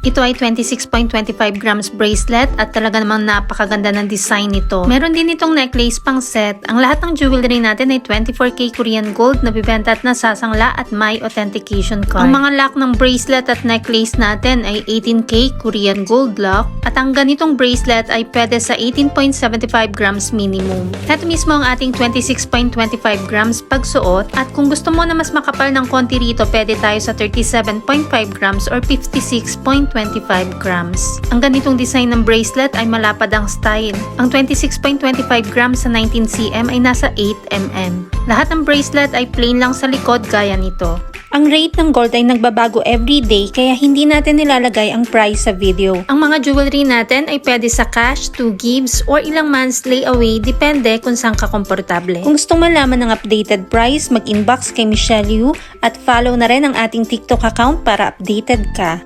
Ito ay 26.25 grams bracelet at talaga namang napakaganda ng design nito. Meron din itong necklace pang set. Ang lahat ng jewelry natin ay 24K Korean gold na bibenta at nasasangla at may authentication card. Ang mga lock ng bracelet at necklace natin ay 18K Korean gold lock at ang ganitong bracelet ay pwede sa 18.75 grams minimum. Ito mismo ang ating 26.25 grams pagsuot at kung gusto mo na mas makapal ng konti rito, pwede tayo sa 37.5 grams or 56.25 grams. Ang ganitong design ng bracelet ay malapad ang style. Ang 26.25 grams sa 19cm ay nasa 8mm. Lahat ng bracelet ay plain lang sa likod gaya nito. Ang rate ng gold ay nagbabago everyday kaya hindi natin nilalagay ang price sa video. Ang mga jewelry natin ay pwede sa cash, 2 gifts, or ilang months layaway depende kung saan ka komportable. Kung gustong malaman ng updated price, mag-inbox kay Michelle Yu at follow na rin ang ating TikTok account para updated ka.